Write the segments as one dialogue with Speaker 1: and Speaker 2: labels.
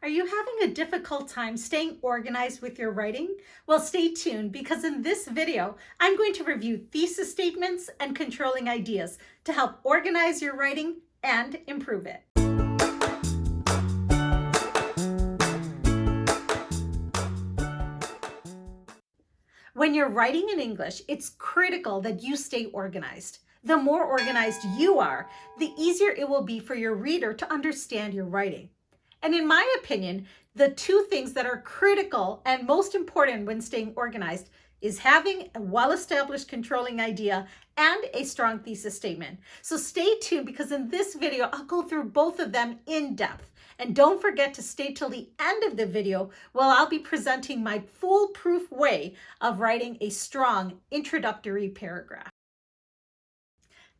Speaker 1: Are you having a difficult time staying organized with your writing? Well, stay tuned because in this video, I'm going to review thesis statements and controlling ideas to help organize your writing and improve it. When you're writing in English, it's critical that you stay organized. The more organized you are, the easier it will be for your reader to understand your writing. And in my opinion, the two things that are critical and most important when staying organized is having a well-established controlling idea and a strong thesis statement. So stay tuned because in this video, I'll go through both of them in depth. And don't forget to stay till the end of the video while I'll be presenting my foolproof way of writing a strong introductory paragraph.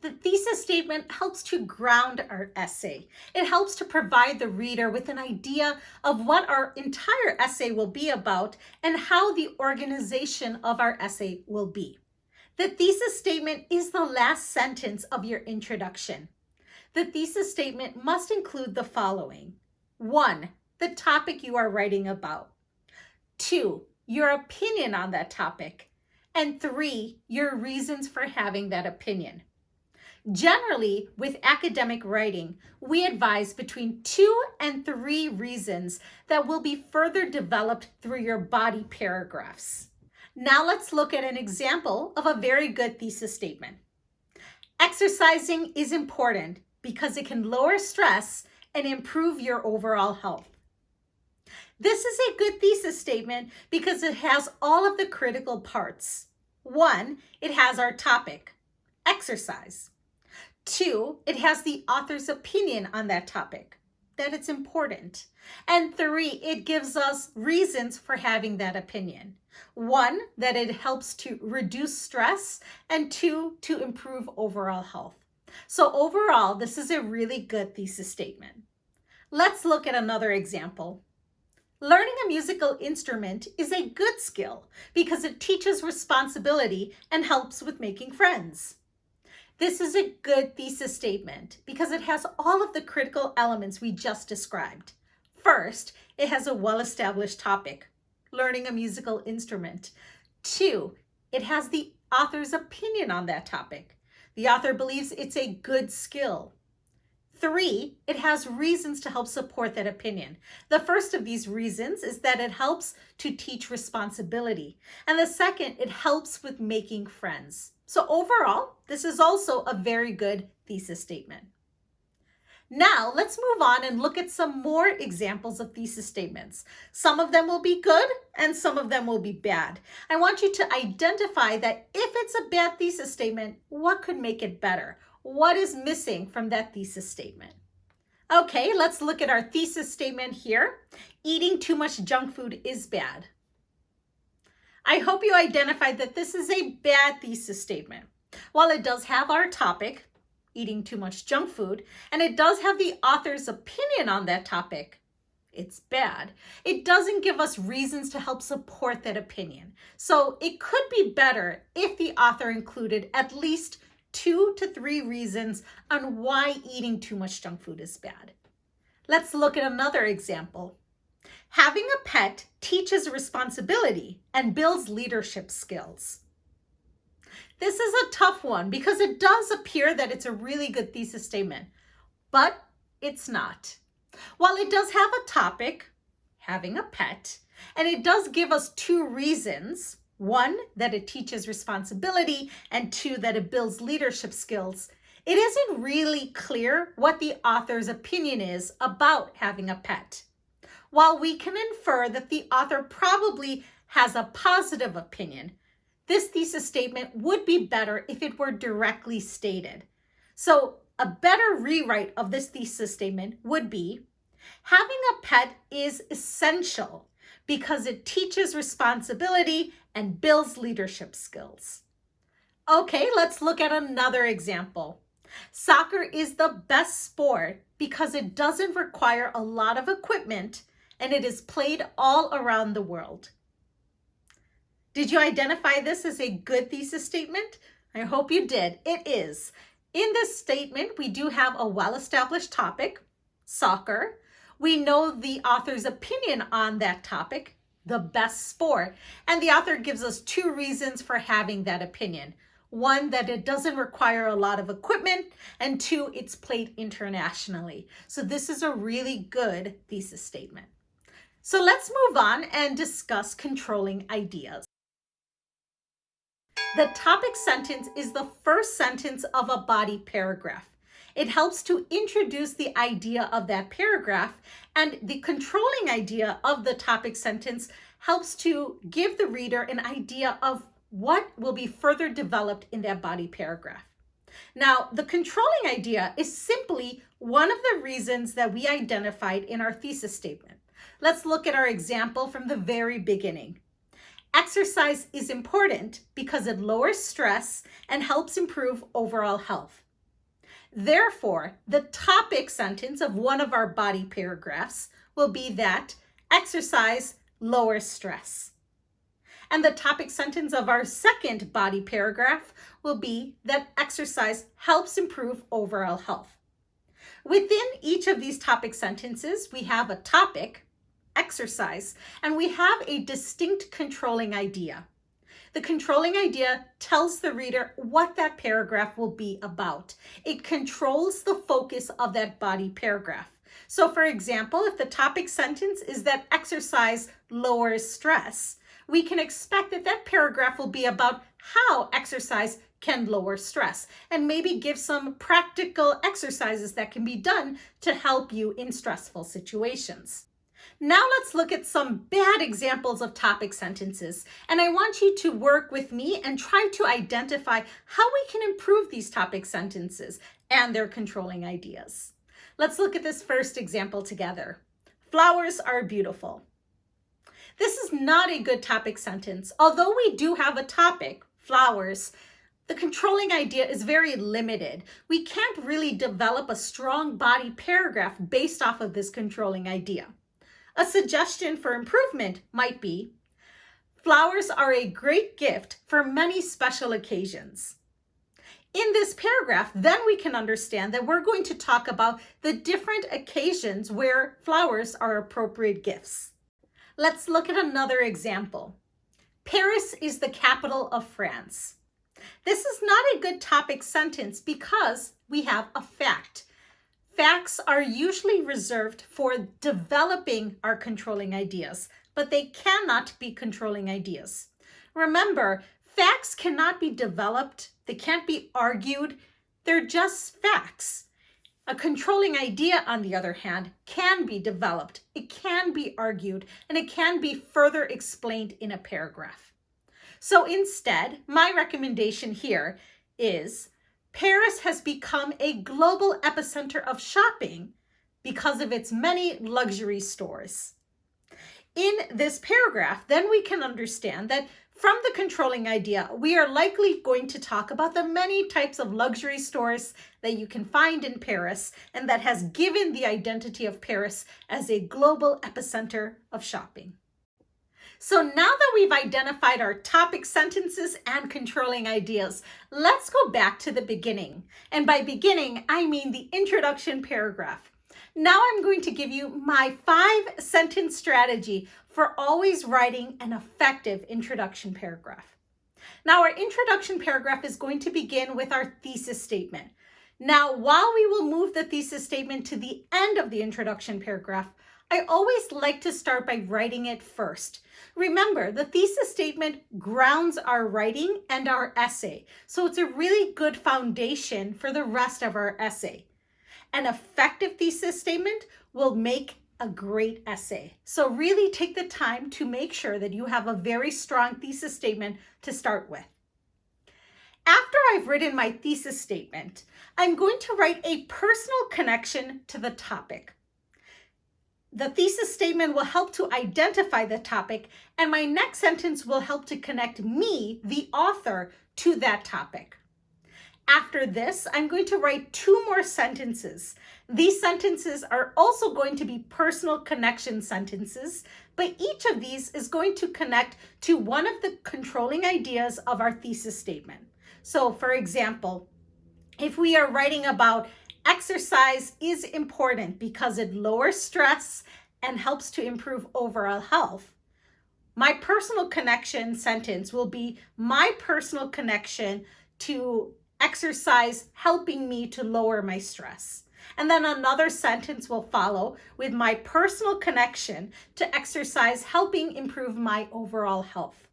Speaker 1: The thesis statement helps to ground our essay. It helps to provide the reader with an idea of what our entire essay will be about and how the organization of our essay will be. The thesis statement is the last sentence of your introduction. The thesis statement must include the following. 1, the topic you are writing about. 2, your opinion on that topic. And 3, your reasons for having that opinion. Generally, with academic writing, we advise between 2 and 3 reasons that will be further developed through your body paragraphs. Now let's look at an example of a very good thesis statement. Exercising is important because it can lower stress and improve your overall health. This is a good thesis statement because it has all of the critical parts. 1, it has our topic, exercise. 2, it has the author's opinion on that topic, that it's important. And 3, it gives us reasons for having that opinion. 1, that it helps to reduce stress, and 2, to improve overall health. So overall, this is a really good thesis statement. Let's look at another example. Learning a musical instrument is a good skill because it teaches responsibility and helps with making friends. This is a good thesis statement because it has all of the critical elements we just described. First, it has a well-established topic, learning a musical instrument. 2, it has the author's opinion on that topic. The author believes it's a good skill. 3, it has reasons to help support that opinion. The first of these reasons is that it helps to teach responsibility. And the second, it helps with making friends. So overall, this is also a very good thesis statement. Now let's move on and look at some more examples of thesis statements. Some of them will be good and some of them will be bad. I want you to identify that if it's a bad thesis statement, what could make it better? What is missing from that thesis statement? Okay, let's look at our thesis statement here. Eating too much junk food is bad. I hope you identified that this is a bad thesis statement. While it does have our topic, eating too much junk food, and it does have the author's opinion on that topic, it's bad. It doesn't give us reasons to help support that opinion. So it could be better if the author included at least 2 to 3 reasons on why eating too much junk food is bad. Let's look at another example. Having a pet teaches responsibility and builds leadership skills. This is a tough one because it does appear that it's a really good thesis statement, but it's not. While it does have a topic, having a pet, and it does give us 2 reasons, 1, that it teaches responsibility, and 2, that it builds leadership skills, it isn't really clear what the author's opinion is about having a pet. While we can infer that the author probably has a positive opinion, this thesis statement would be better if it were directly stated. So a better rewrite of this thesis statement would be, having a pet is essential because it teaches responsibility and builds leadership skills. Okay, let's look at another example. Soccer is the best sport because it doesn't require a lot of equipment and it is played all around the world. Did you identify this as a good thesis statement? I hope you did. It is. In this statement, we do have a well-established topic, soccer. We know the author's opinion on that topic, the best sport, and the author gives us 2 reasons for having that opinion. 1, that it doesn't require a lot of equipment, and 2, it's played internationally. So this is a really good thesis statement. So let's move on and discuss controlling ideas. The topic sentence is the first sentence of a body paragraph. It helps to introduce the idea of that paragraph, and the controlling idea of the topic sentence helps to give the reader an idea of what will be further developed in that body paragraph. Now, the controlling idea is simply one of the reasons that we identified in our thesis statement. Let's look at our example from the very beginning. Exercise is important because it lowers stress and helps improve overall health. Therefore, the topic sentence of one of our body paragraphs will be that exercise lowers stress. And the topic sentence of our second body paragraph will be that exercise helps improve overall health. Within each of these topic sentences, we have a topic, exercise, and we have a distinct controlling idea. The controlling idea tells the reader what that paragraph will be about. It controls the focus of that body paragraph. So for example, if the topic sentence is that exercise lowers stress, we can expect that that paragraph will be about how exercise can lower stress and maybe give some practical exercises that can be done to help you in stressful situations. Now let's look at some bad examples of topic sentences, and I want you to work with me and try to identify how we can improve these topic sentences and their controlling ideas. Let's look at this first example together. Flowers are beautiful. This is not a good topic sentence. Although we do have a topic, flowers, the controlling idea is very limited. We can't really develop a strong body paragraph based off of this controlling idea. A suggestion for improvement might be, flowers are a great gift for many special occasions. In this paragraph, then we can understand that we're going to talk about the different occasions where flowers are appropriate gifts. Let's look at another example. Paris is the capital of France. This is not a good topic sentence because we have a fact. Facts are usually reserved for developing our controlling ideas, but they cannot be controlling ideas. Remember, facts cannot be developed, they can't be argued, they're just facts. A controlling idea, on the other hand, can be developed, it can be argued, and it can be further explained in a paragraph. So instead, my recommendation here is Paris has become a global epicenter of shopping because of its many luxury stores. In this paragraph, then we can understand that from the controlling idea, we are likely going to talk about the many types of luxury stores that you can find in Paris, and that has given the identity of Paris as a global epicenter of shopping. So now that we've identified our topic sentences and controlling ideas, let's go back to the beginning. And by beginning, I mean the introduction paragraph. Now I'm going to give you my 5-sentence strategy for always writing an effective introduction paragraph. Now our introduction paragraph is going to begin with our thesis statement. Now, while we will move the thesis statement to the end of the introduction paragraph, I always like to start by writing it first. Remember, the thesis statement grounds our writing and our essay, so it's a really good foundation for the rest of our essay. An effective thesis statement will make a great essay. So really take the time to make sure that you have a very strong thesis statement to start with. After I've written my thesis statement, I'm going to write a personal connection to the topic. The thesis statement will help to identify the topic, and my next sentence will help to connect me, the author, to that topic. After this, I'm going to write 2 more sentences. These sentences are also going to be personal connection sentences, but each of these is going to connect to one of the controlling ideas of our thesis statement. So for example, if we are writing about Exercise is important because it lowers stress and helps to improve overall health. My personal connection sentence will be my personal connection to exercise helping me to lower my stress. And then another sentence will follow with my personal connection to exercise helping improve my overall health.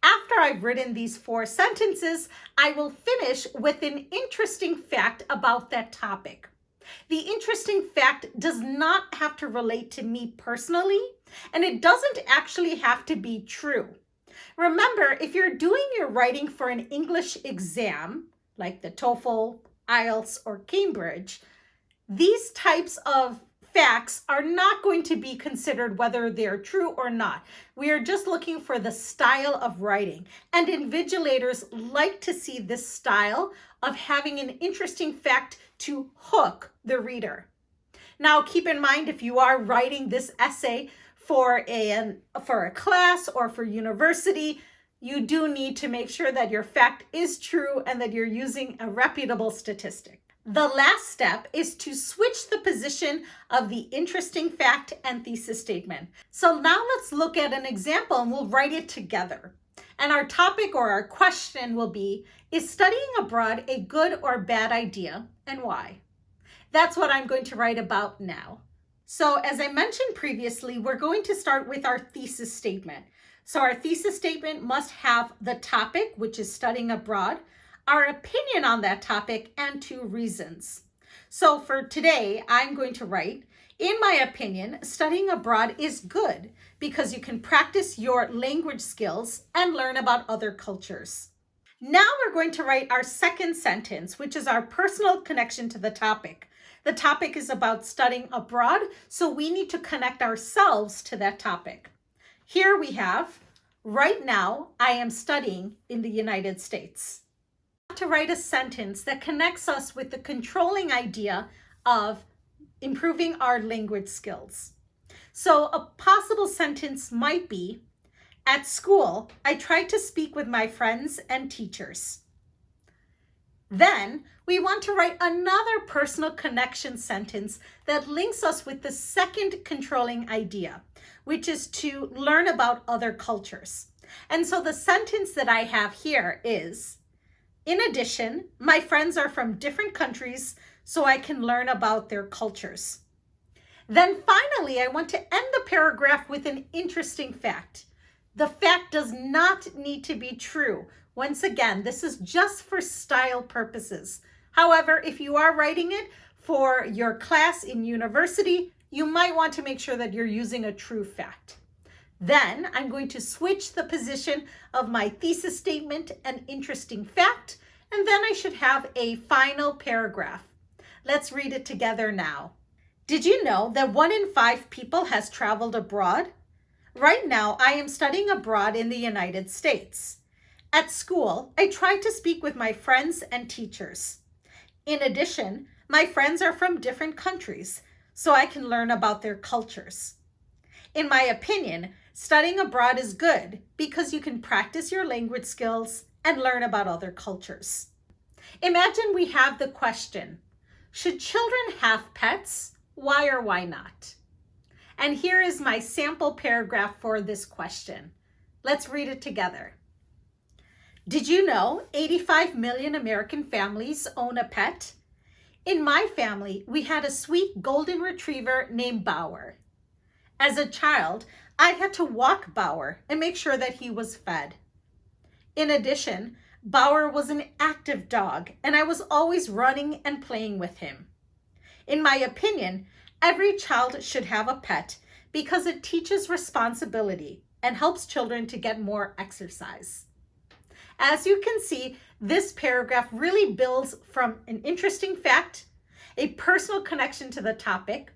Speaker 1: After I've written these 4 sentences, I will finish with an interesting fact about that topic. The interesting fact does not have to relate to me personally, and it doesn't actually have to be true. Remember, if you're doing your writing for an English exam, like the TOEFL, IELTS, or Cambridge, these types of facts are not going to be considered whether they're true or not. We are just looking for the style of writing, and invigilators like to see this style of having an interesting fact to hook the reader. Now, keep in mind, if you are writing this essay for a class or for university, you do need to make sure that your fact is true and that you're using a reputable statistic. The last step is to switch the position of the interesting fact and thesis statement. So now let's look at an example and we'll write it together. And our topic or our question will be, is studying abroad a good or bad idea and why? That's what I'm going to write about now. So as I mentioned previously, we're going to start with our thesis statement. So our thesis statement must have the topic, which is studying abroad, our opinion on that topic, and 2 reasons. So for today, I'm going to write, in my opinion, studying abroad is good because you can practice your language skills and learn about other cultures. Now we're going to write our second sentence, which is our personal connection to the topic. The topic is about studying abroad, so we need to connect ourselves to that topic. Here we have, right now, I am studying in the United States. To write a sentence that connects us with the controlling idea of improving our language skills. So a possible sentence might be, at school, I tried to speak with my friends and teachers. Then we want to write another personal connection sentence that links us with the second controlling idea, which is to learn about other cultures. And so the sentence that I have here is, in addition, my friends are from different countries, so I can learn about their cultures. Then finally, I want to end the paragraph with an interesting fact. The fact does not need to be true. Once again, this is just for style purposes. However, if you are writing it for your class in university, you might want to make sure that you're using a true fact. Then I'm going to switch the position of my thesis statement and interesting fact, and then I should have a final paragraph. Let's read it together now. Did you know that 1 in 5 people has traveled abroad? Right now, I am studying abroad in the United States. At school, I try to speak with my friends and teachers. In addition, my friends are from different countries, so I can learn about their cultures. In my opinion, studying abroad is good because you can practice your language skills and learn about other cultures. Imagine we have the question, should children have pets? Why or why not? And here is my sample paragraph for this question. Let's read it together. Did you know 85 million American families own a pet? In my family, we had a sweet golden retriever named Bauer. As a child, I had to walk Bauer and make sure that he was fed. In addition, Bauer was an active dog, and I was always running and playing with him. In my opinion, every child should have a pet because it teaches responsibility and helps children to get more exercise. As you can see, this paragraph really builds from an interesting fact, a personal connection to the topic,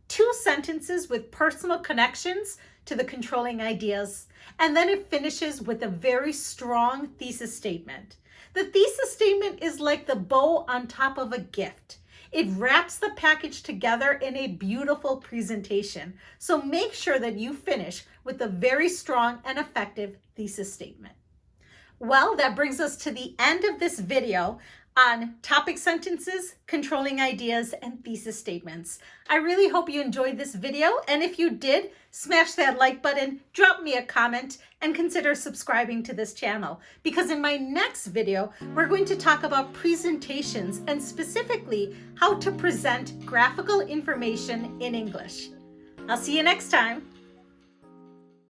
Speaker 1: 2 sentences with personal connections to the controlling ideas, and then it finishes with a very strong thesis statement. The thesis statement is like the bow on top of a gift. It wraps the package together in a beautiful presentation. So make sure that you finish with a very strong and effective thesis statement. Well, that brings us to the end of this video. on topic sentences, controlling ideas, and thesis statements. I really hope you enjoyed this video, and if you did, smash that like button, drop me a comment, and consider subscribing to this channel, because in my next video, we're going to talk about presentations and specifically how to present graphical information in English. I'll see you next time.